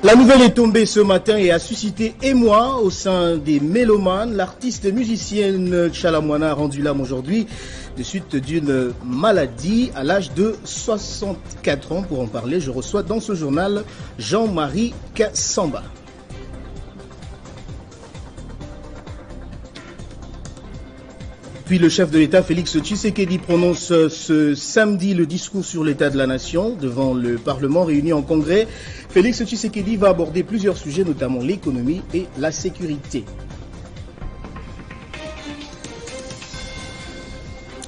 La nouvelle est tombée ce matin et a suscité émoi au sein des mélomanes. L'artiste musicienne Tchalamwana a rendu l'âme aujourd'hui de suite d'une maladie à l'âge de 64 ans. Pour en parler, je reçois dans ce journal Jean-Marie Kassamba. Puis le chef de l'État, Félix Tshisekedi, prononce ce samedi le discours sur l'état de la nation devant le Parlement réuni en congrès. Félix Tshisekedi va aborder plusieurs sujets, notamment l'économie et la sécurité.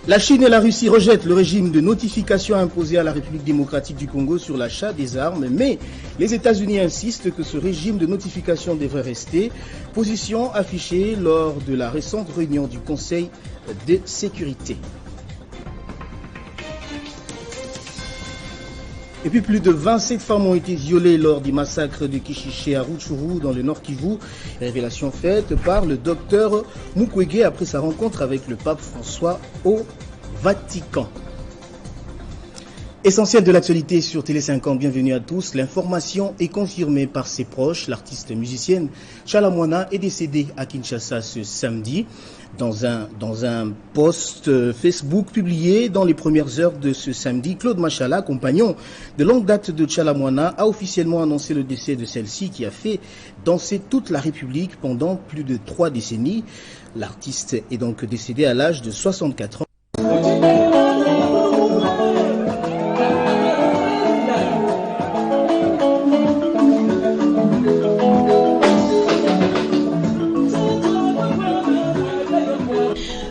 La Chine et la Russie rejettent le régime de notification imposé à la République démocratique du Congo sur l'achat des armes, mais les États-Unis insistent que ce régime de notification devrait rester. Position affichée lors de la récente réunion du Conseil de sécurité. Et puis plus de 27 femmes ont été violées lors du massacre de Kishiché à Rutshuru dans le Nord Kivu. Révélation faite par le docteur Mukwege après sa rencontre avec le pape François au Vatican. Essentiel de l'actualité sur Télé 50, bienvenue à tous. L'information est confirmée par ses proches. L'artiste musicienne Tchalamwana est décédée à Kinshasa ce samedi. Dans un post Facebook publié dans les premières heures de ce samedi, Claude Machala, compagnon de longue date de Tchalamwana, a officiellement annoncé le décès de celle-ci qui a fait danser toute la République pendant plus de 3 décennies. L'artiste est donc décédé à l'âge de 64 ans.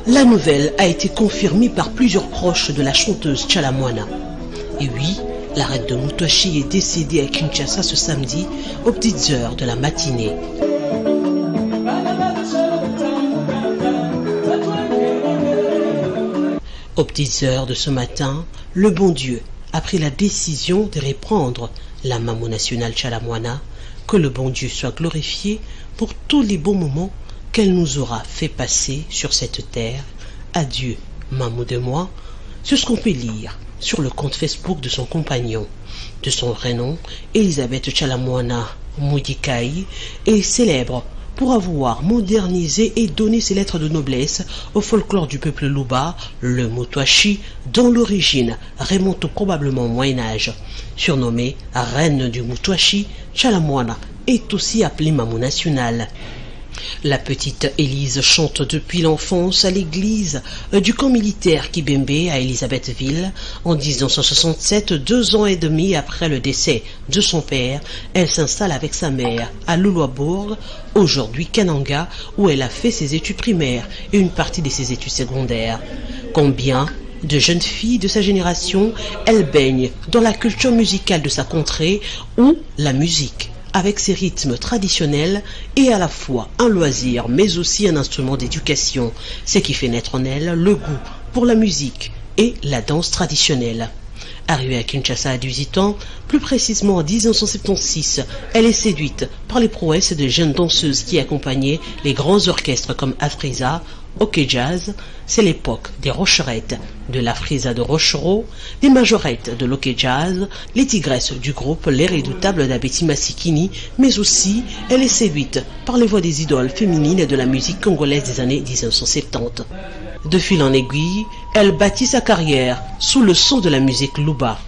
La nouvelle a été confirmée par plusieurs proches de la chanteuse Tchalamwana. Et oui, la reine de Mutwashi est décédée à Kinshasa ce samedi aux petites heures de la matinée. Aux petites heures de ce matin, le bon Dieu a pris la décision de reprendre la Mamou nationale Tchalamwana. Que le bon Dieu soit glorifié pour tous les bons moments qu'elle nous aura fait passer sur cette terre. Adieu, Mamou de moi. C'est ce qu'on peut lire sur le compte Facebook de son compagnon. De son vrai nom, Elisabeth Tchalamwana Moudikai, est célèbre pour avoir modernisé et donné ses lettres de noblesse au folklore du peuple Luba, le Mutwashi, dont l'origine remonte probablement au Moyen-Âge. Surnommée reine du Mutwashi, Tchalamwana est aussi appelée Mamou nationale. La petite Élise chante depuis l'enfance à l'église du camp militaire Kibembe à Elisabethville. En 1967, 2 ans et demi après le décès de son père, elle s'installe avec sa mère à Luluabourg, aujourd'hui Kananga, où elle a fait ses études primaires et une partie de ses études secondaires. Combien de jeunes filles de sa génération, elle baigne dans la culture musicale de sa contrée où la musique avec ses rythmes traditionnels est à la fois un loisir mais aussi un instrument d'éducation, ce qui fait naître en elle le goût pour la musique et la danse traditionnelle. Arrivée à Kinshasa à 18 ans, plus précisément en 1976, elle est séduite par les prouesses de jeunes danseuses qui accompagnaient les grands orchestres comme Afriza, OK Jazz. C'est l'époque des rocherettes de l'Afriza de Rochereau, des majorettes de l'OK Jazz, les tigresses du groupe Les Redoutables d'Abeti Masikini, mais aussi elle est séduite par les voix des idoles féminines de la musique congolaise des années 1970. De fil en aiguille, elle bâtit sa carrière sous le son de la musique Luba.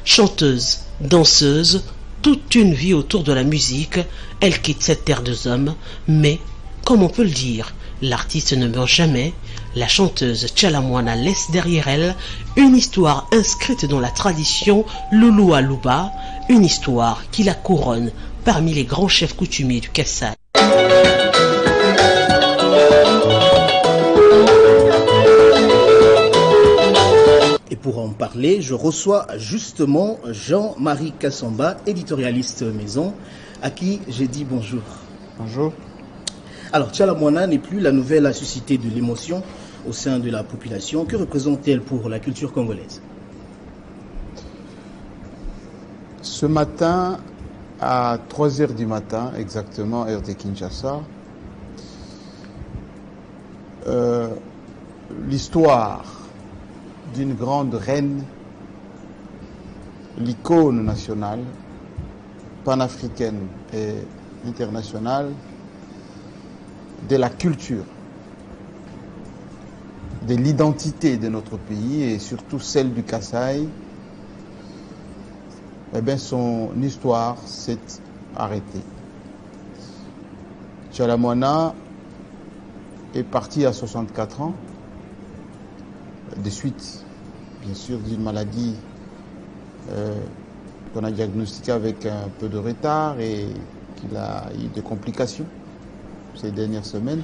Chanteuse, danseuse, toute une vie autour de la musique, elle quitte cette terre des hommes, mais, comme on peut le dire, l'artiste ne meurt jamais. La chanteuse Tchalamwana laisse derrière elle une histoire inscrite dans la tradition Lulua Luba, une histoire qui la couronne parmi les grands chefs coutumiers du Kassai. Et pour en parler, je reçois justement Jean-Marie Kassamba, éditorialiste maison, à qui j'ai dit bonjour. Bonjour. Alors, Tchalamwana n'est plus la nouvelle à susciter de l'émotion au sein de la population. Que représente-t-elle pour la culture congolaise? Ce matin, à 3h du matin, exactement, heure de Kinshasa, l'histoire d'une grande reine, l'icône nationale, panafricaine et internationale de la culture, de l'identité de notre pays et surtout celle du Kasaï, eh bien son histoire s'est arrêtée. Tchala Moana est parti à 64 ans, de suite, bien sûr, d'une maladie qu'on a diagnostiquée avec un peu de retard et qu'il a eu des complications ces dernières semaines.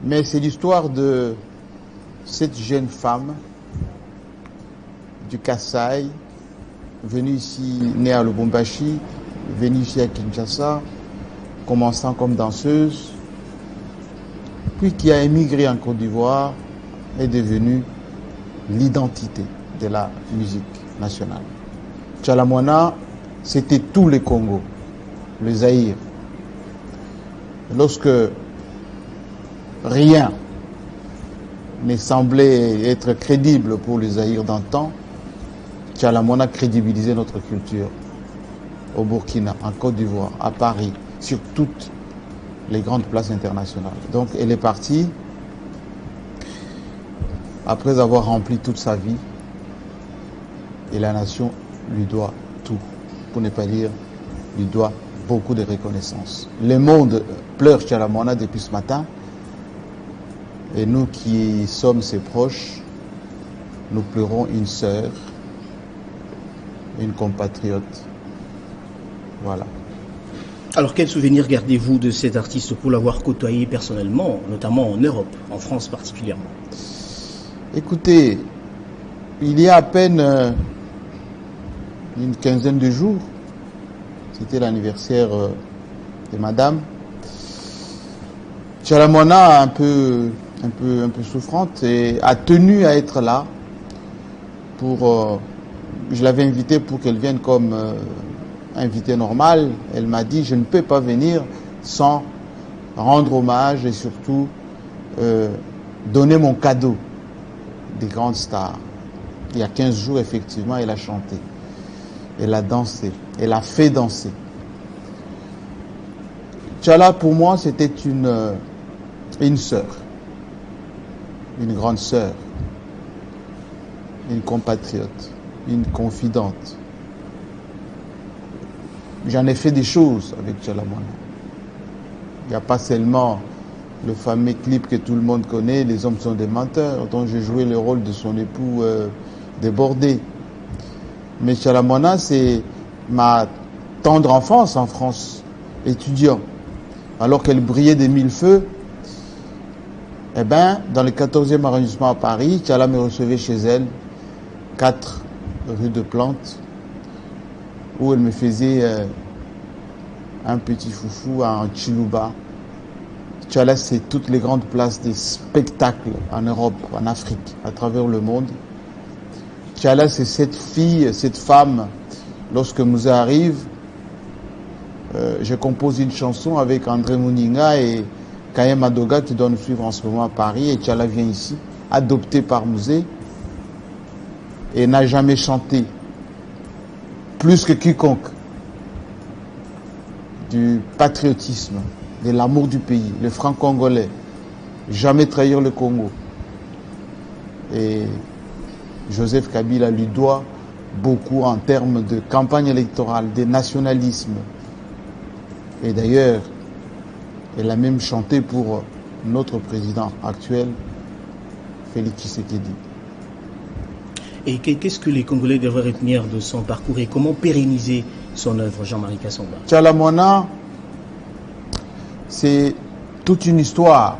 Mais c'est l'histoire de cette jeune femme du Kasaï, venue ici, née à Lubumbashi, venue ici à Kinshasa, commençant comme danseuse, puis qui a émigré en Côte d'Ivoire, est devenue l'identité de la musique nationale. Tchala Moana, c'était tout le Congo, le Zaïre. Lorsque rien ne semblait être crédible pour le Zaïre d'antan, Tchala Moana crédibilisait notre culture au Burkina, en Côte d'Ivoire, à Paris, sur toutes les grandes places internationales. Donc elle est partie après avoir rempli toute sa vie et la nation lui doit tout, pour ne pas dire lui doit beaucoup de reconnaissance. Le monde pleure Tchala Moana depuis ce matin et nous qui sommes ses proches, nous pleurons une sœur, une compatriote. Voilà. Alors, quel souvenir gardez-vous de cet artiste pour l'avoir côtoyé personnellement, notamment en Europe, en France particulièrement? Écoutez, il y a à peine une quinzaine de jours, c'était l'anniversaire de madame, Tchala Moana, un peu souffrante, et a tenu à être là pour... je l'avais invitée pour qu'elle vienne comme... invitée normale. Elle m'a dit je ne peux pas venir sans rendre hommage et surtout donner mon cadeau des grandes stars. Il y a 15 jours, effectivement, elle a chanté, elle a dansé, elle a fait danser. Tchala, pour moi, c'était une sœur, une grande sœur, une compatriote, une confidente. J'en ai fait des choses avec Tchala Moana. Il n'y a pas seulement le fameux clip que tout le monde connaît, Les hommes sont des menteurs, dont j'ai joué le rôle de son époux débordé. Mais Tchala Moana, c'est ma tendre enfance en France, étudiant. Alors qu'elle brillait des mille feux, eh ben, dans le 14e arrondissement à Paris, Tchala me recevait chez elle, 4 rue de Plante, où elle me faisait un petit foufou en Chiluba. Tchala, c'est toutes les grandes places des spectacles en Europe, en Afrique, à travers le monde. Tchala, c'est cette fille, cette femme, lorsque Moussa arrive, je compose une chanson avec André Mouninga et Kayem Adoga qui doit nous suivre en ce moment à Paris, et Tchala vient ici, adoptée par Mouzé, et n'a jamais chanté plus que quiconque du patriotisme, de l'amour du pays, le franc congolais, jamais trahir le Congo. Et Joseph Kabila lui doit beaucoup en termes de campagne électorale, de nationalisme. Et d'ailleurs, elle a même chanté pour notre président actuel, Félix Tshisekedi. Et qu'est-ce que les Congolais devraient retenir de son parcours et comment pérenniser son œuvre, Jean-Marie Kassonga? Tchala Moana, c'est toute une histoire.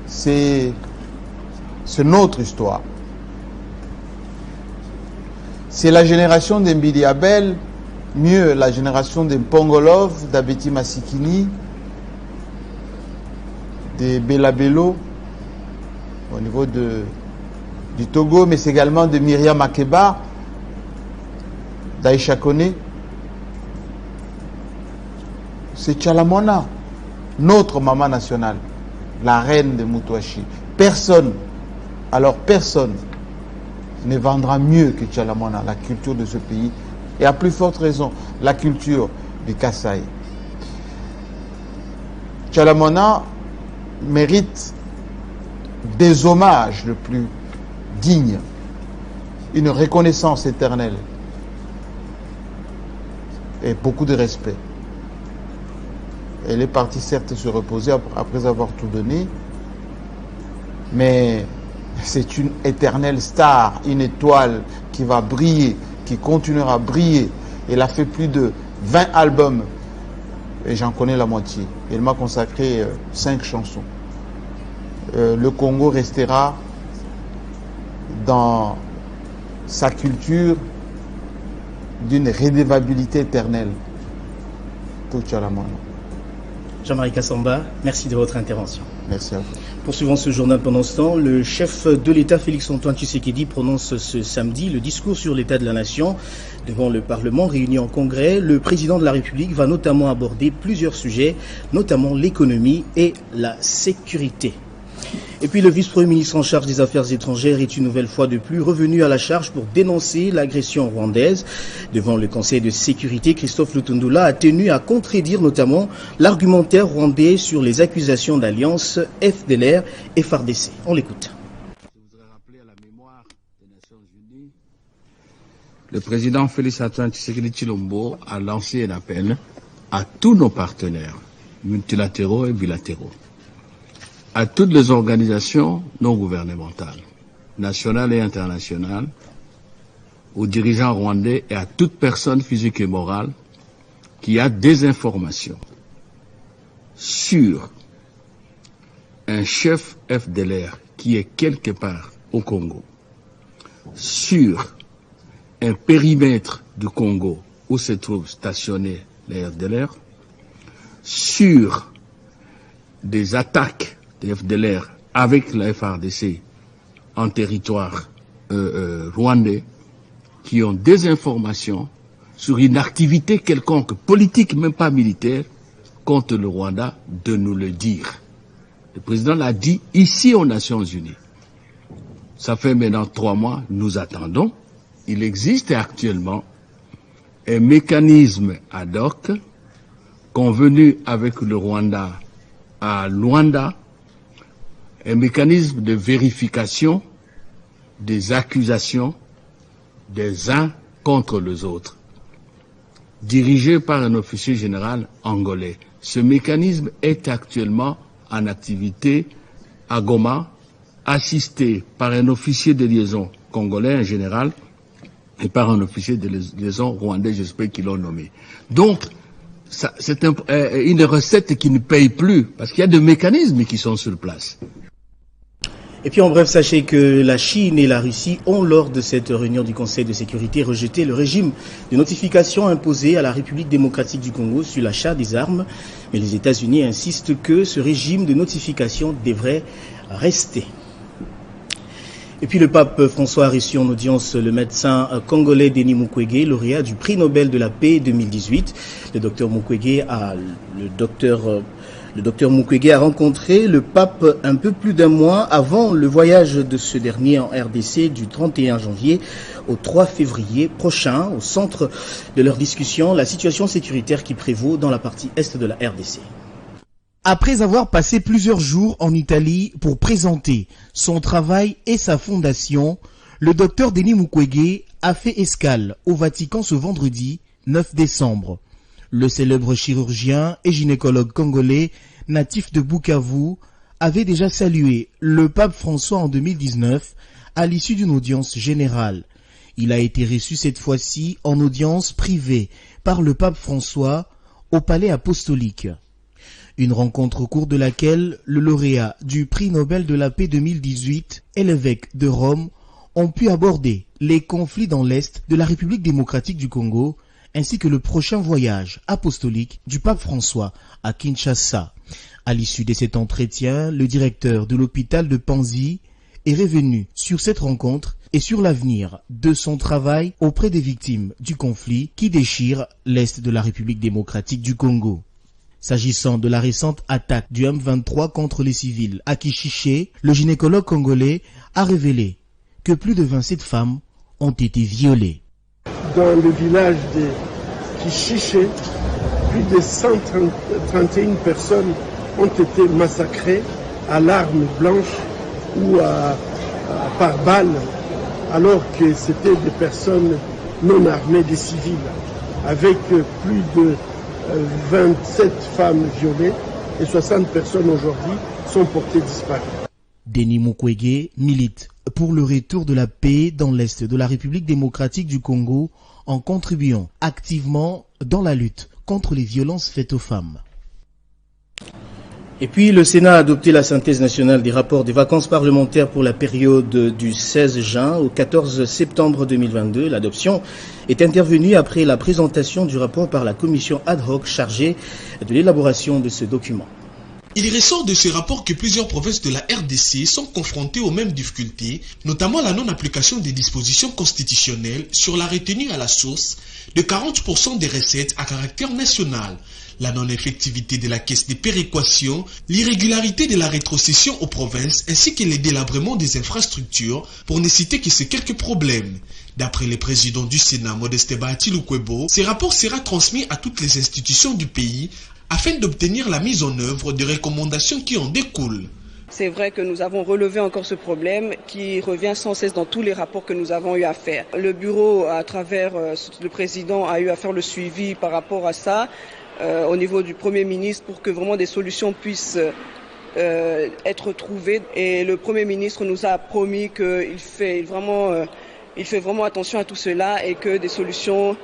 C'est notre histoire. C'est la génération d'Mbili Abel, mieux la génération de Pongolov, d'Abeti Masikini, de Belabelo, au niveau du Togo, mais c'est également de Myriam Makeba, d'Aïcha Kone. C'est Tchala Moana, notre maman nationale, la reine de Moutouachi. Personne, alors personne, ne vendra mieux que Tchalamwana, la culture de ce pays, et à plus forte raison, la culture du Kasaï. Tchalamwana mérite des hommages le plus dignes, une reconnaissance éternelle et beaucoup de respect. Elle est partie certes se reposer après avoir tout donné, mais c'est une éternelle star, une étoile qui va briller, qui continuera à briller. Elle a fait plus de 20 albums et j'en connais la moitié. Elle m'a consacré 5 chansons. Le Congo restera dans sa culture d'une redevabilité éternelle pour Tchalamwana. Jean-Marie Kassamba, merci de votre intervention. Merci à vous. Poursuivons ce journal pendant ce temps. Le chef de l'État, Félix-Antoine Tshisekedi, prononce ce samedi le discours sur l'état de la nation devant le Parlement réuni en congrès. Le président de la République va notamment aborder plusieurs sujets, notamment l'économie et la sécurité. Et puis le vice-premier ministre en charge des Affaires étrangères est une nouvelle fois de plus revenu à la charge pour dénoncer l'agression rwandaise. Devant le Conseil de sécurité, Christophe Lutundula a tenu à contredire notamment l'argumentaire rwandais sur les accusations d'alliance FDLR et FARDC. On l'écoute. Je voudrais rappeler à la mémoire des Nations Unies, le président Félix-Antoine Tshisekedi Tshilombo a lancé un appel à tous nos partenaires multilatéraux et bilatéraux, à toutes les organisations non gouvernementales, nationales et internationales, aux dirigeants rwandais et à toute personne physique et morale qui a des informations sur un chef FDLR qui est quelque part au Congo, sur un périmètre du Congo où se trouve stationné les FDLR, sur des attaques des FDLR avec la FARDC en territoire rwandais, qui ont des informations sur une activité quelconque, politique, même pas militaire, contre le Rwanda, de nous le dire. Le président l'a dit ici aux Nations Unies. Ça fait maintenant 3 mois, nous attendons. Il existe actuellement un mécanisme ad hoc convenu avec le Rwanda à Luanda, un mécanisme de vérification des accusations des uns contre les autres, dirigé par un officier général angolais. Ce mécanisme est actuellement en activité à Goma, assisté par un officier de liaison congolais, un général, et par un officier de liaison rwandais, j'espère qu'ils l'ont nommé. Donc, c'est une recette qui ne paye plus, parce qu'il y a des mécanismes qui sont sur place. Et puis en bref, sachez que la Chine et la Russie ont, lors de cette réunion du Conseil de sécurité, rejeté le régime de notification imposé à la République démocratique du Congo sur l'achat des armes. Mais les États-Unis insistent que ce régime de notification devrait rester. Et puis le pape François a reçu en audience le médecin congolais Denis Mukwege, lauréat du prix Nobel de la paix 2018. Le docteur Mukwege a rencontré le pape un peu plus d'un mois avant le voyage de ce dernier en RDC du 31 janvier au 3 février prochain. Au centre de leur discussion, la situation sécuritaire qui prévaut dans la partie est de la RDC. Après avoir passé plusieurs jours en Italie pour présenter son travail et sa fondation, le docteur Denis Mukwege a fait escale au Vatican ce vendredi 9 décembre. Le célèbre chirurgien et gynécologue congolais natif de Bukavu avait déjà salué le pape François en 2019 à l'issue d'une audience générale. Il a été reçu cette fois-ci en audience privée par le pape François au palais apostolique. Une rencontre au cours de laquelle le lauréat du prix Nobel de la paix 2018 et l'évêque de Rome ont pu aborder les conflits dans l'Est de la République démocratique du Congo ainsi que le prochain voyage apostolique du pape François à Kinshasa. À l'issue de cet entretien, le directeur de l'hôpital de Panzi est revenu sur cette rencontre et sur l'avenir de son travail auprès des victimes du conflit qui déchire l'Est de la République démocratique du Congo. S'agissant de la récente attaque du M23 contre les civils à Kishiché, le gynécologue congolais a révélé que plus de 27 femmes ont été violées. Dans le village de Kichiché, plus de 131 personnes ont été massacrées à l'arme blanche ou par balle, alors que c'était des personnes non armées, des civils, avec plus de 27 femmes violées et 60 personnes aujourd'hui sont portées disparues. Denis Mukwege milite pour le retour de la paix dans l'Est de la République démocratique du Congo en contribuant activement dans la lutte contre les violences faites aux femmes. Et puis, le Sénat a adopté la synthèse nationale des rapports des vacances parlementaires pour la période du 16 juin au 14 septembre 2022. L'adoption est intervenue après la présentation du rapport par la commission ad hoc chargée de l'élaboration de ce document. Il ressort de ce rapport que plusieurs provinces de la RDC sont confrontées aux mêmes difficultés, notamment la non-application des dispositions constitutionnelles sur la retenue à la source de 40% des recettes à caractère national, la non-effectivité de la caisse des péréquations, l'irrégularité de la rétrocession aux provinces ainsi que le délabrement des infrastructures, pour ne citer que ces quelques problèmes. D'après le président du Sénat, Modeste Bahati Lukwebo, ce rapport sera transmis à toutes les institutions du pays afin d'obtenir la mise en œuvre des recommandations qui en découlent. C'est vrai que nous avons relevé encore ce problème qui revient sans cesse dans tous les rapports que nous avons eu à faire. Le bureau, à travers le président, a eu à faire le suivi par rapport à ça au niveau du Premier ministre pour que vraiment des solutions puissent être trouvées. Et le Premier ministre nous a promis qu'il fait vraiment attention à tout cela et que des solutions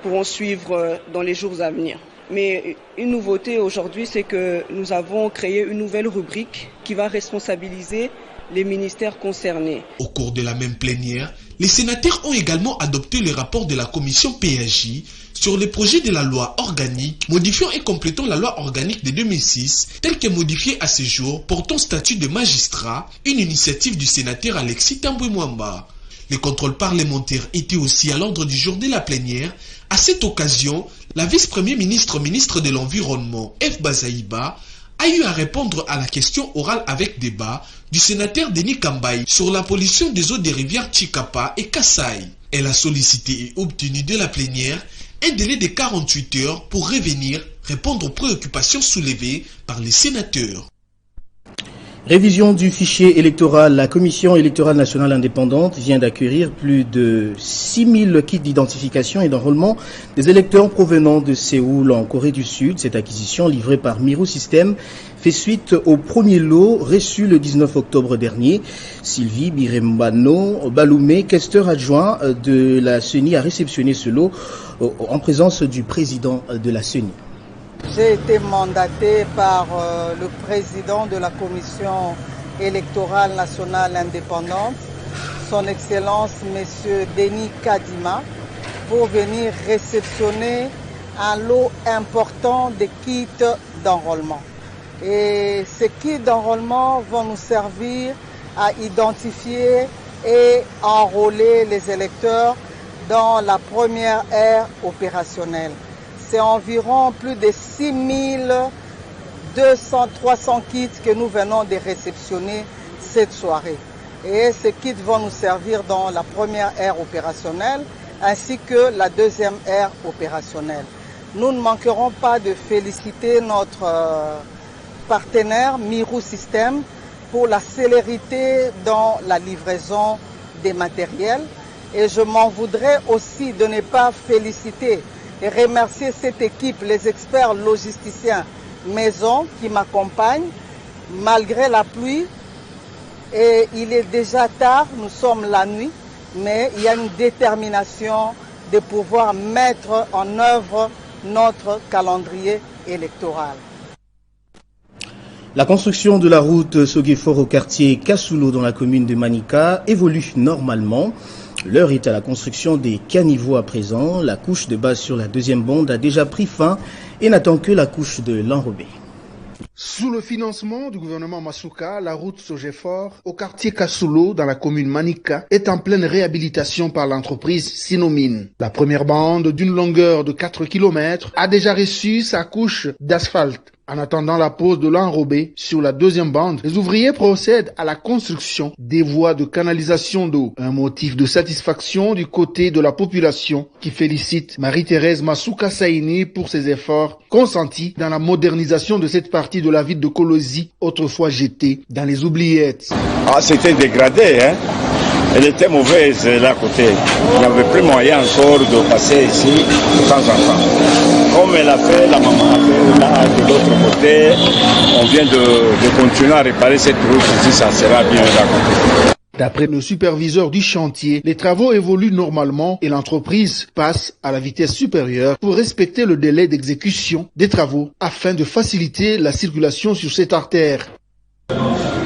pourront suivre dans les jours à venir. Mais une nouveauté aujourd'hui, c'est que nous avons créé une nouvelle rubrique qui va responsabiliser les ministères concernés. Au cours de la même plénière, les sénateurs ont également adopté le rapport de la commission PAJ sur le projet de la loi organique modifiant et complétant la loi organique de 2006 telle que modifiée à ce jour portant statut de magistrat, une initiative du sénateur Alexis Tambwe Mwamba. Les contrôles parlementaires étaient aussi à l'ordre du jour de la plénière. À cette occasion, la vice-premier ministre de l'Environnement, F. Bazaïba, a eu à répondre à la question orale avec débat du sénateur Denis Kambaï sur la pollution des eaux des rivières Chikapa et Kasaï. Elle a sollicité et obtenu de la plénière un délai de 48 heures pour revenir répondre aux préoccupations soulevées par les sénateurs. Révision du fichier électoral. La Commission électorale nationale indépendante vient d'acquérir plus de 6000 kits d'identification et d'enrôlement des électeurs provenant de Séoul en Corée du Sud. Cette acquisition livrée par Miro System fait suite au premier lot reçu le 19 octobre dernier. Sylvie Birembano Baloumé, questeur adjoint de la CENI, a réceptionné ce lot en présence du président de la CENI. J'ai été mandaté par le président de la Commission électorale nationale indépendante, son Excellence M. Denis Kadima, pour venir réceptionner un lot important de kits d'enrôlement. Et ces kits d'enrôlement vont nous servir à identifier et enrôler les électeurs dans la première ère opérationnelle. C'est environ plus de 6200-300 kits que nous venons de réceptionner cette soirée. Et ces kits vont nous servir dans la première ère opérationnelle ainsi que la deuxième ère opérationnelle. Nous ne manquerons pas de féliciter notre partenaire Miro System pour la célérité dans la livraison des matériels. Et je m'en voudrais aussi de ne pas féliciter et remercier cette équipe, les experts logisticiens maison qui m'accompagnent malgré la pluie. Et il est déjà tard, nous sommes la nuit, mais il y a une détermination de pouvoir mettre en œuvre notre calendrier électoral. La construction de la route Soguefort au quartier Kassulo dans la commune de Manika évolue normalement. L'heure est à la construction des caniveaux à présent. La couche de base sur la deuxième bande a déjà pris fin et n'attend que la couche de l'enrobé. Sous le financement du gouvernement Masuka, la route Soguefort au quartier Kassulo dans la commune Manika est en pleine réhabilitation par l'entreprise Sinomine. La première bande d'une longueur de 4 km a déjà reçu sa couche d'asphalte. En attendant la pose de l'enrobé sur la deuxième bande, les ouvriers procèdent à la construction des voies de canalisation d'eau. Un motif de satisfaction du côté de la population qui félicite Marie-Thérèse Masuka Saini pour ses efforts consentis dans la modernisation de cette partie de la ville de Kolosi, autrefois jetée dans les oubliettes. C'était dégradé, hein. Elle était mauvaise là à côté. Il n'y avait plus moyen encore de passer ici de temps en temps. Comme elle a fait, la maman a fait là de l'autre côté, on vient de continuer à réparer cette route ici, ça sera bien là. D'après le superviseur du chantier, les travaux évoluent normalement et l'entreprise passe à la vitesse supérieure pour respecter le délai d'exécution des travaux afin de faciliter la circulation sur cette artère.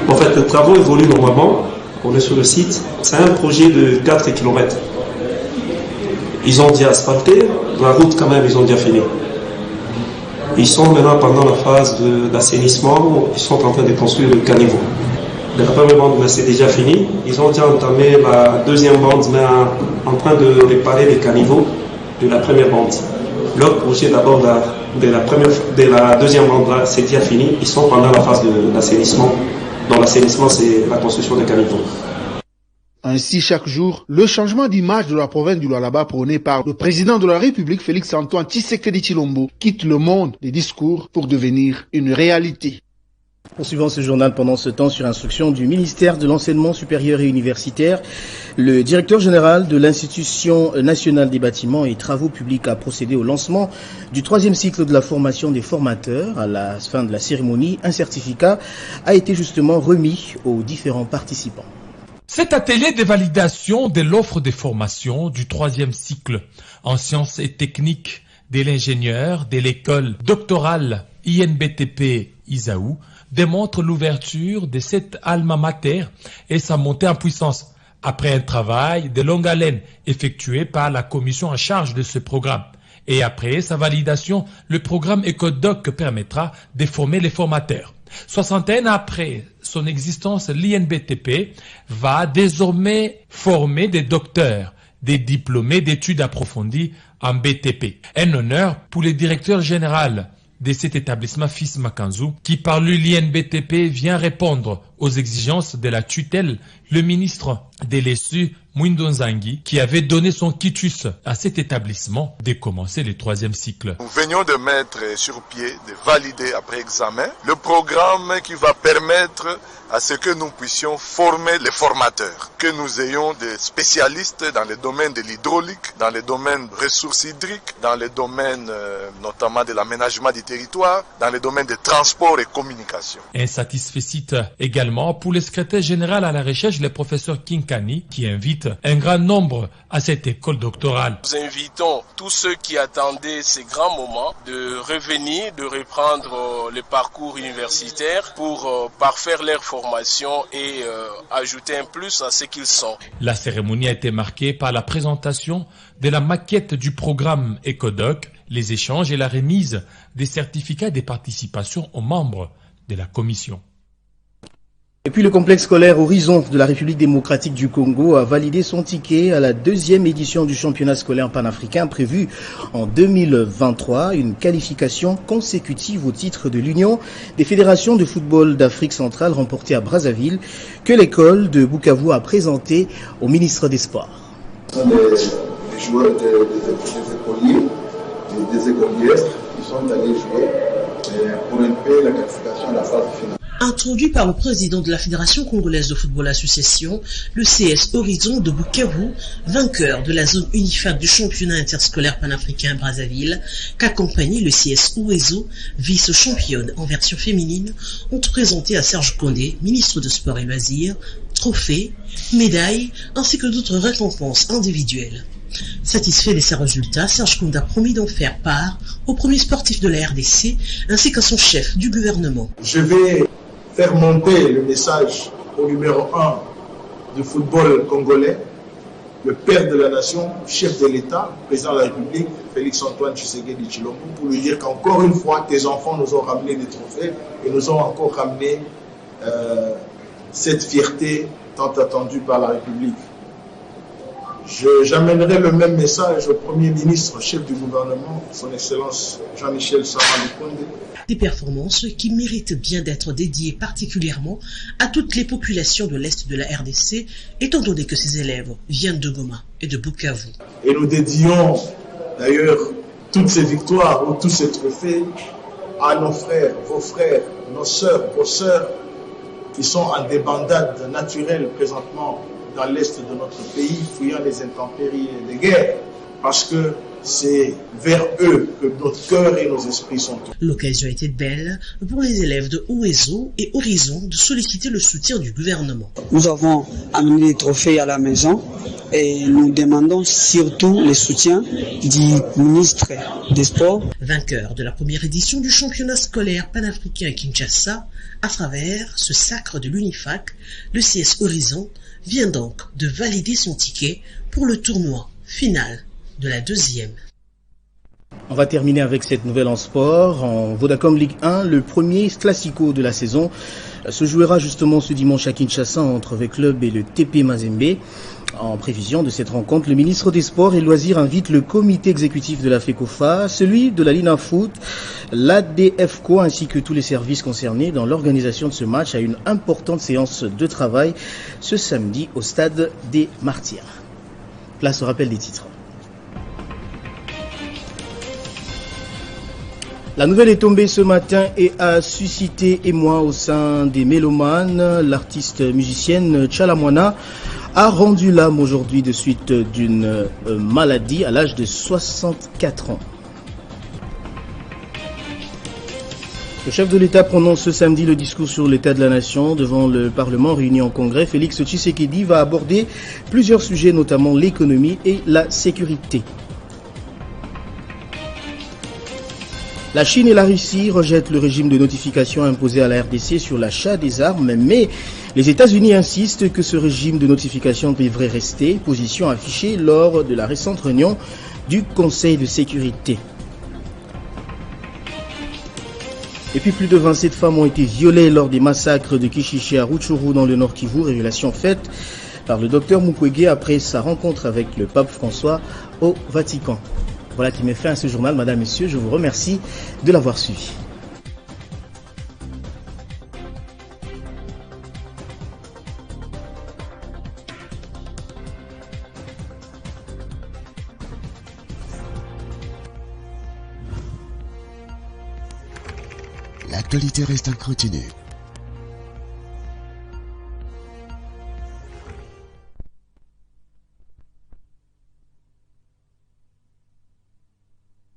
En fait, les travaux évoluent normalement. On est sur le site. C'est un projet de 4 km. Ils ont déjà asphalté. La route, quand même, ils ont déjà fini. Ils sont maintenant pendant la phase d'assainissement. Ils sont en train de construire le caniveau. La première bande, c'est déjà fini. Ils ont déjà entamé la deuxième bande, mais en train de réparer les caniveaux de la première bande. L'autre projet d'abord de la deuxième bande, c'est déjà fini. Ils sont pendant la phase d'assainissement. Dans l'assainissement, c'est la construction des caniveaux. Ainsi, chaque jour, le changement d'image de la province du Lualaba prôné par le président de la République, Félix-Antoine Tshisekedi Tshilombo, quitte le monde des discours pour devenir une réalité. Poursuivant ce journal pendant ce temps sur instruction du ministère de l'Enseignement supérieur et universitaire, le directeur général de l'Institution nationale des bâtiments et travaux publics a procédé au lancement du 3e cycle de la formation des formateurs. À la fin de la cérémonie, un certificat a été justement remis aux différents participants. Cet atelier de validation de l'offre de formation du 3e cycle en sciences et techniques de l'ingénieur de l'école doctorale INBTP Isaou démontre l'ouverture de cette alma mater et sa montée en puissance après un travail de longue haleine effectué par la commission en charge de ce programme. Et après sa validation, le programme EcoDoc permettra de former les formateurs. 61 ans après son existence, l'INBTP va désormais former des docteurs, des diplômés d'études approfondies en BTP. Un honneur pour le directeur général de cet établissement Fils Makanzou, qui par l'INBTP vient répondre aux exigences de la tutelle, le ministre de l'ESU, Mwindo Nzangi, qui avait donné son quitus à cet établissement de commencer le 3e cycle. Nous venions de mettre sur pied, de valider après examen, le programme qui va permettre à ce que nous puissions former les formateurs, que nous ayons des spécialistes dans les domaines de l'hydraulique, dans les domaines de ressources hydriques, dans les domaines notamment de l'aménagement du territoire, dans les domaines de transport et communication. Un satisfecit également pour le secrétaire général à la recherche, le professeur Kinkani, qui invite un grand nombre à cette école doctorale. Nous invitons tous ceux qui attendaient ces grands moments de revenir, de reprendre le parcours universitaire pour parfaire leur formation et ajouter un plus à ce qu'ils sont. La cérémonie a été marquée par la présentation de la maquette du programme EcoDoc, les échanges et la remise des certificats de participation aux membres de la commission. Et puis le complexe scolaire Horizon de la République démocratique du Congo a validé son ticket à la 2e édition du championnat scolaire panafricain prévu en 2023, une qualification consécutive au titre de l'Union des fédérations de football d'Afrique centrale remportée à Brazzaville que l'école de Bukavu a présenté au ministre des Sports. Ce sont des joueurs des écoliers, des écolières qui sont allés jouer pour un peu la qualification à la phase finale. Introduit par le président de la Fédération congolaise de football association, le CS Horizon de Bukavu, vainqueur de la zone unifiée du championnat interscolaire panafricain à Brazzaville, qu'accompagnait le CS Horizon, vice-championne en version féminine, ont présenté à Serge Condé, ministre de Sport et Loisirs, trophées, médailles, ainsi que d'autres récompenses individuelles. Satisfait de ces résultats, Serge Condé a promis d'en faire part au premier sportif de la RDC ainsi qu'à son chef du gouvernement. Je vais faire monter le message au numéro 1 du football congolais, le père de la nation, chef de l'État, président de la République, Félix-Antoine Tshisekedi Tshilombo, pour lui dire qu'encore une fois, tes enfants nous ont ramené des trophées et nous ont encore ramené cette fierté tant attendue par la République. J'amènerai le même message au Premier ministre, chef du gouvernement, son Excellence Jean-Michel Sama-Lukonde. Des performances qui méritent bien d'être dédiées particulièrement à toutes les populations de l'Est de la RDC, étant donné que ces élèves viennent de Goma et de Bukavu. Et nous dédions d'ailleurs toutes ces victoires ou tous ces trophées à nos frères, vos frères, nos sœurs, vos sœurs, qui sont en débandade naturelle présentement dans l'est de notre pays, fuyant les intempéries et les guerres, parce que c'est vers eux que notre cœur et nos esprits sont tournés. L'occasion était belle pour les élèves de Ouezo et Horizon de solliciter le soutien du gouvernement. Nous avons amené des trophées à la maison et nous demandons surtout le soutien du ministre des Sports. Vainqueur de la première édition du championnat scolaire panafricain à Kinshasa, à travers ce sacre de l'UNIFAC, le CS Horizon vient donc de valider son ticket pour le tournoi final de la deuxième. On va terminer avec cette nouvelle en sport. En Vodacom Ligue 1, le premier classico de la saison se jouera justement ce dimanche à Kinshasa entre le club et le TP Mazembe. En prévision de cette rencontre, le ministre des Sports et Loisirs invite le comité exécutif de la FECOFA, celui de la Lina Foot, l'ADFCO ainsi que tous les services concernés dans l'organisation de ce match à une importante séance de travail ce samedi au stade des Martyrs. Place au rappel des titres. La nouvelle est tombée ce matin et a suscité émoi au sein des mélomanes. L'artiste musicienne Chala Muana a rendu l'âme aujourd'hui de suite d'une maladie à l'âge de 64 ans. Le chef de l'État prononce ce samedi le discours sur l'état de la nation devant le Parlement réuni en congrès. Félix Tshisekedi va aborder plusieurs sujets, notamment l'économie et la sécurité. La Chine et la Russie rejettent le régime de notification imposé à la RDC sur l'achat des armes, mais les États-Unis insistent que ce régime de notification devrait rester, position affichée lors de la récente réunion du Conseil de sécurité. Et puis plus de 27 femmes ont été violées lors des massacres de Kishiché à Rutshuru dans le Nord Kivu, révélation faite par le docteur Mukwege après sa rencontre avec le pape François au Vatican. Voilà qui met fin à ce journal, madame, messieurs, je vous remercie de l'avoir suivi. L'actualité reste incontinue.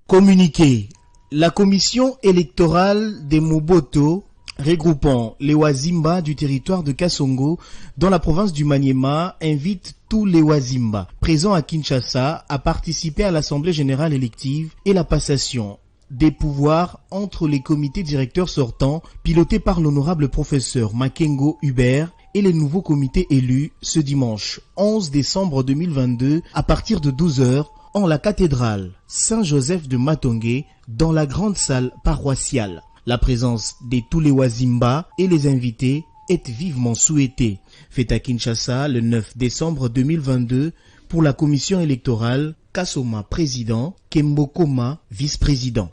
Communiqué. La commission électorale des Moboto, regroupant les Wazimba du territoire de Kasongo dans la province du Maniema, invite tous les Wazimba présents à Kinshasa à participer à l'Assemblée générale élective et la passation des pouvoirs entre les comités directeurs sortants pilotés par l'honorable professeur Makengo Hubert et les nouveaux comités élus ce dimanche 11 décembre 2022 à partir de 12h en la cathédrale Saint-Joseph de Matongué dans la grande salle paroissiale. La présence des tous les Wazimba et les invités est vivement souhaitée. Fait à Kinshasa le 9 décembre 2022 pour la commission électorale, Kasoma président, Kembokoma vice-président.